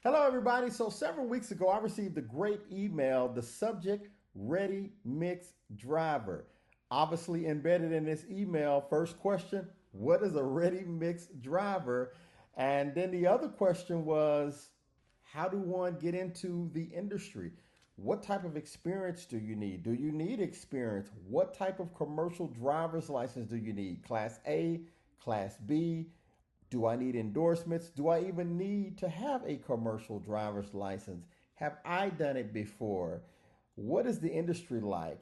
Hello, everybody. So several weeks ago, I received a great email. The subject, ready mix driver. Obviously embedded in this email, first question, what is a ready mix driver? And then the other question was, how do one get into the industry? What type of experience do you need? Do you need experience? What type of commercial driver's license do you need? Class A, Class B? Do I need endorsements? Do I even need to have a commercial driver's license? Have I done it before? What is the industry like?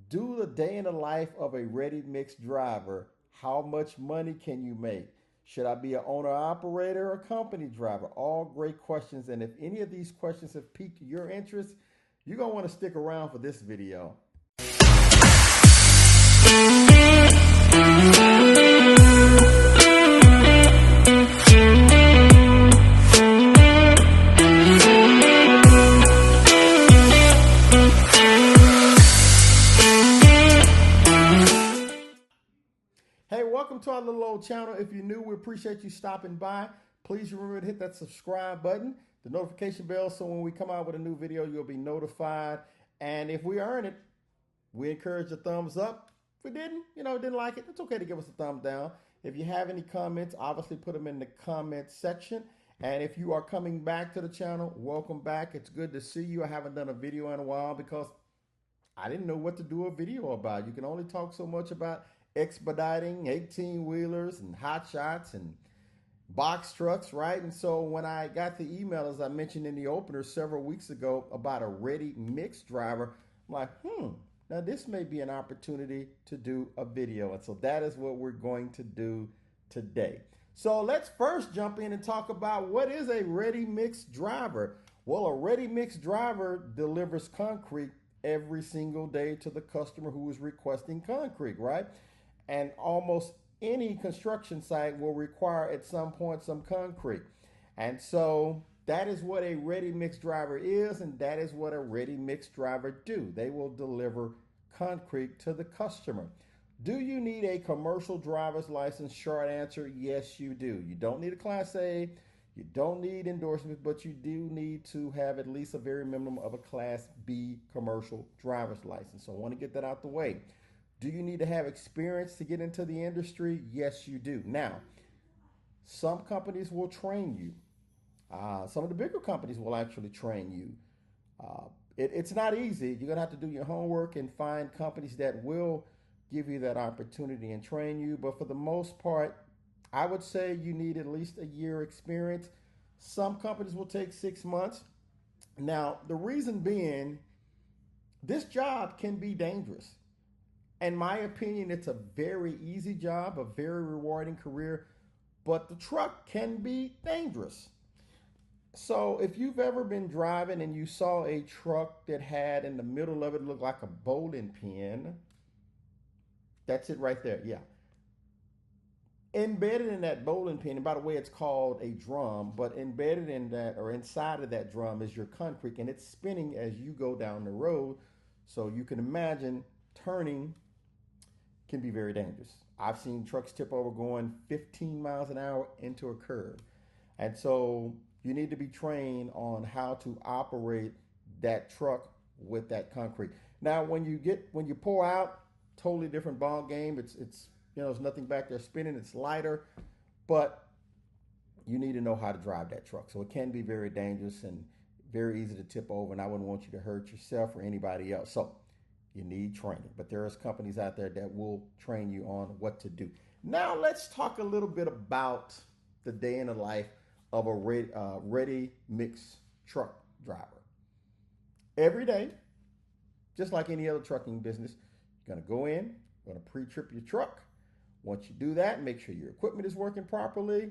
Do the day in the life of a ready mix driver. How much money can you make? Should I be an owner operator or company driver? All great questions. And if any of these questions have piqued your interest, you're going to want to stick around for this video. Hey, welcome to our little old channel. If you're new, we appreciate you stopping by. Please remember to hit that subscribe button, the notification bell, so when we come out with a new video, you'll be notified. And if we earn it, we encourage a thumbs up. If we didn't like it, it's okay to give us a thumbs down. If you have any comments, obviously put them in the comment section. And if you are coming back to the channel, welcome back. It's good to see you. I haven't done a video in a while because I didn't know what to do a video about. You can only talk so much about expediting 18-wheelers and hot shots and box trucks, right? And so when I got the email, as I mentioned in the opener several weeks ago, about a ready mix driver, I'm like, now this may be an opportunity to do a video. And so that is what we're going to do today. So let's first jump in and talk about what is a ready mix driver. Well, a ready mix driver delivers concrete every single day to the customer who is requesting concrete, right? And almost any construction site will require at some point some concrete. And so that is what a ready mix driver is, and that is what a ready mix driver do. They will deliver concrete to the customer. Do you need a commercial driver's license? Short answer, yes, you do. You don't need a Class A, you don't need endorsements, but you do need to have at least a very minimum of a Class B commercial driver's license. So I want to get that out the way. Do you need to have experience to get into the industry? Yes, you do. Now, some companies will train you. Some of the bigger companies will actually train you. It's not easy. You're going to have to do your homework and find companies that will give you that opportunity and train you. But for the most part, I would say you need at least a year experience. Some companies will take 6 months. Now, the reason being, this job can be dangerous. In my opinion, it's a very easy job, a very rewarding career, but the truck can be dangerous. So if you've ever been driving and you saw a truck that had in the middle of it looked like a bowling pin, that's it right there, yeah. Embedded in that bowling pin, and by the way, it's called a drum, but embedded in that or inside of that drum is your concrete, and it's spinning as you go down the road. So you can imagine turning can be very dangerous. I've seen trucks tip over going 15 miles an hour into a curve. And so you need to be trained on how to operate that truck with that concrete. Now, when you pull out, totally different ball game. It's there's nothing back there spinning. It's lighter, but you need to know how to drive that truck. So it can be very dangerous and very easy to tip over, and I wouldn't want you to hurt yourself or anybody else. So you need training, but there is companies out there that will train you on what to do. Now let's talk a little bit about the day in the life of a ready mix truck driver. Every day, just like any other trucking business, you're gonna go in, you're gonna pre-trip your truck. Once you do that, make sure your equipment is working properly.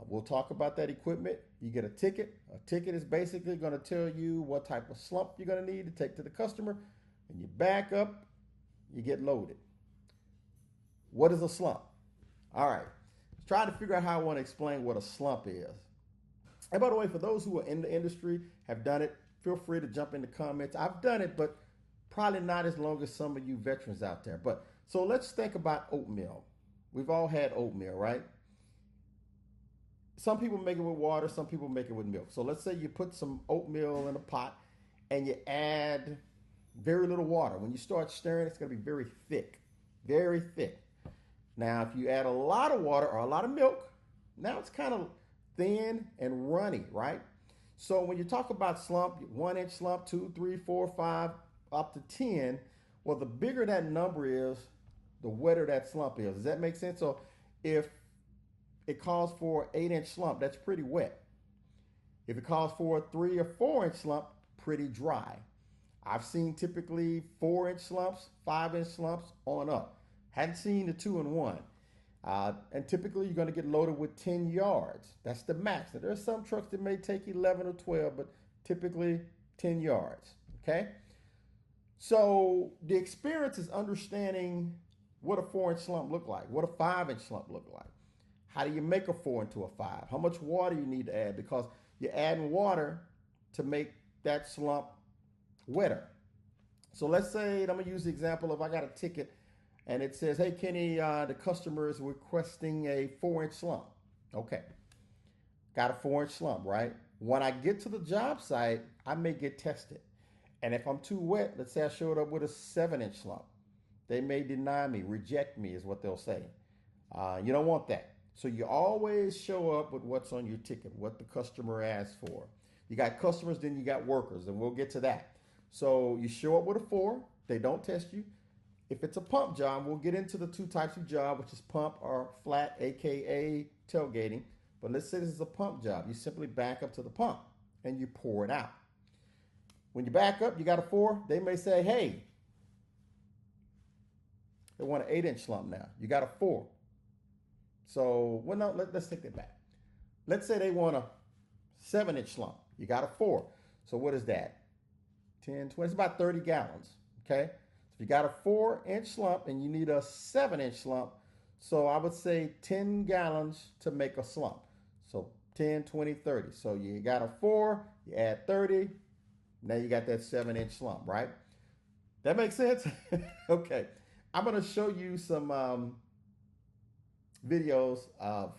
We'll talk about that equipment. You get a ticket. A ticket is basically gonna tell you what type of slump you're gonna need to take to the customer. And you back up, you get loaded. What is a slump? All right, let's try to figure out how I want to explain what a slump is. And by the way, for those who are in the industry, have done it, feel free to jump in the comments. I've done it, but probably not as long as some of you veterans out there. But so let's think about oatmeal. We've all had oatmeal, right? some people make it with water, some people make it with milk. So let's say you put some oatmeal in a pot and you add very little water. When you start stirring, it's going to be very thick, very thick. Now, if you add a lot of water or a lot of milk, now it's kind of thin and runny, right? So when you talk about slump, 1 inch slump, 2, 3, 4, 5, up to 10, well, the bigger that number is, the wetter that slump is. Does that make sense? So if it calls for 8-inch slump, that's pretty wet. If it calls for a 3 or 4-inch slump, pretty dry. I've seen typically 4-inch slumps, 5-inch slumps on up. Hadn't seen the 2 and 1. And typically you're going to get loaded with 10 yards. That's the max. Now, there are some trucks that may take 11 or 12, but typically 10 yards. Okay? So the experience is understanding what a 4-inch slump look like, what a 5-inch slump look like. How do you make a 4 into a 5? How much water you need to add, because you're adding water to make that slump wetter. So let's say, I'm going to use the example of I got a ticket and it says, hey, Kenny, the customer is requesting a 4-inch slump. Okay. Got a 4-inch slump, right? When I get to the job site, I may get tested. And if I'm too wet, let's say I showed up with a 7-inch slump. They may deny me, reject me is what they'll say. You don't want that. So you always show up with what's on your ticket, what the customer asked for. You got customers, then you got workers, and we'll get to that. So you show up with a 4, they don't test you. If it's a pump job, we'll get into the 2 types of job, which is pump or flat, AKA tailgating. But let's say this is a pump job. You simply back up to the pump and you pour it out. When you back up, you got a 4, they may say, hey, they want an 8-inch slump now. You got a 4. So, well, no, let's take that back. Let's say they want a 7-inch slump. You got a 4. So what is that? 10, 20, it's about 30 gallons, okay? So if you got a 4-inch slump and you need a 7-inch slump, so I would say 10 gallons to make a slump. So 10, 20, 30. So you got a 4, you add 30, now you got that 7-inch slump, right? That makes sense? Okay. I'm going to show you some videos of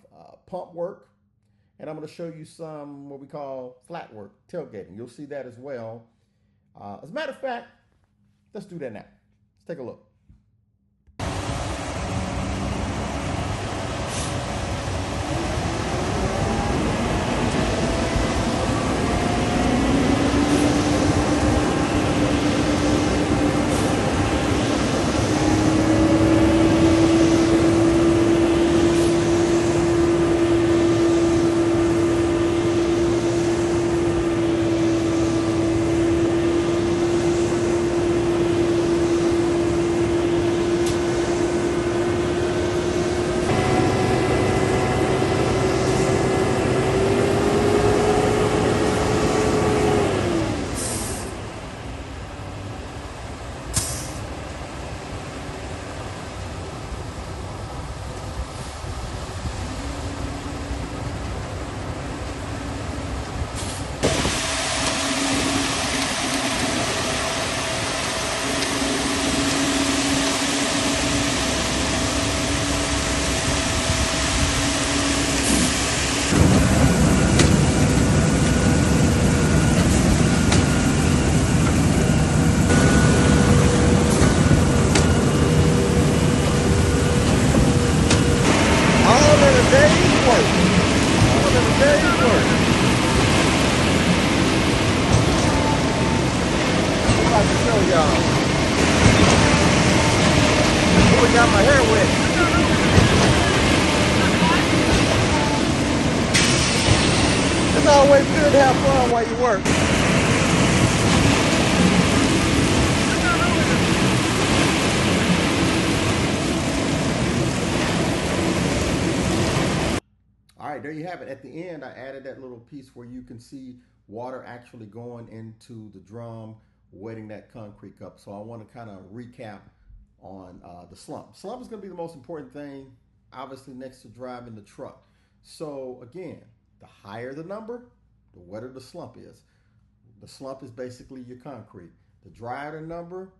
pump work, and I'm going to show you some what we call flat work, tailgating. You'll see that as well. As a matter of fact, let's do that now. Let's take a look. Got my hair wet. It's always good to have fun while you work. All right, there you have it. At the end, I added that little piece where you can see water actually going into the drum, wetting that concrete up. So I want to kind of recap on the slump. Slump is going to be the most important thing, obviously, next to driving the truck. So again, the higher the number, the wetter the slump is. The slump is basically your concrete. The drier the number,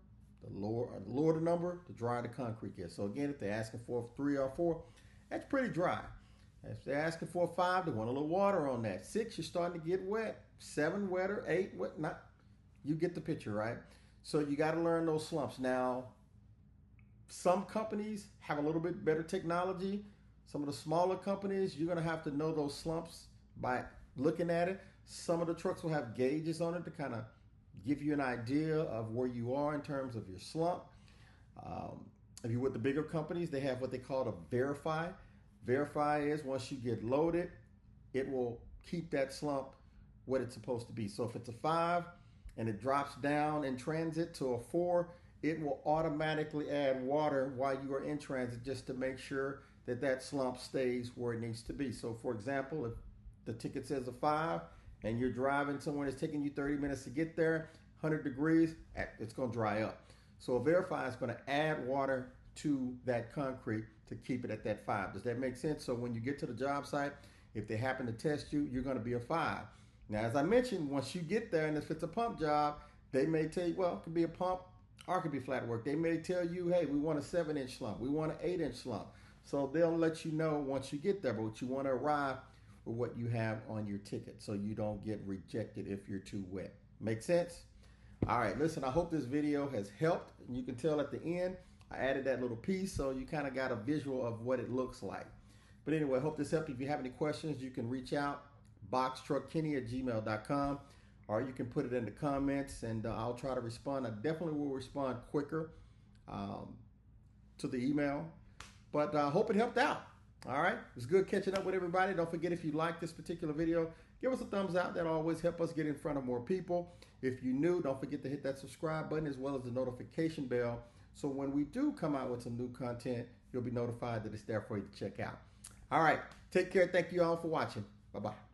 the lower the number, the drier the concrete is. So again, if they're asking for 3 or 4, that's pretty dry. If they're asking for a 5, they want a little water on that. 6, you're starting to get wet. 7, wetter. 8, wet. Not. You get the picture, right? So you got to learn those slumps. Now, some companies have a little bit better technology. Some of the smaller companies, you're going to have to know those slumps by looking at it. Some of the trucks will have gauges on it to kind of give you an idea of where you are in terms of your slump. If you're with the bigger companies, they have what they call a verify. Verify is once you get loaded, it will keep that slump what it's supposed to be. So if it's a 5 and it drops down in transit to a 4, it will automatically add water while you are in transit just to make sure that that slump stays where it needs to be. So for example, if the ticket says a 5 and you're driving somewhere that's taking you 30 minutes to get there, 100 degrees, it's going to dry up. So a verify is going to add water to that concrete to keep it at that 5. Does that make sense? So when you get to the job site, if they happen to test you, you're going to be a 5. Now, as I mentioned, once you get there, and if it's a pump job, they may tell you, well, it could be a pump or it could be flat work. They may tell you, hey, we want a 7-inch slump. We want an 8-inch slump. So they'll let you know once you get there, but you want to arrive with what you have on your ticket so you don't get rejected if you're too wet. Make sense? All right, listen, I hope this video has helped. You can tell at the end, I added that little piece so you kind of got a visual of what it looks like. But anyway, I hope this helped. If you have any questions, you can reach out, boxtruckkenny@gmail.com, or you can put it in the comments and I'll try to respond. I definitely will respond quicker to the email, but I hope it helped out. All right, it was good catching up with everybody. Don't forget, if you like this particular video, give us a thumbs up. That'll always help us get in front of more people. If you're new, don't forget to hit that subscribe button as well as the notification bell. So when we do come out with some new content, you'll be notified that it's there for you to check out. All right, take care. Thank you all for watching. Bye-bye.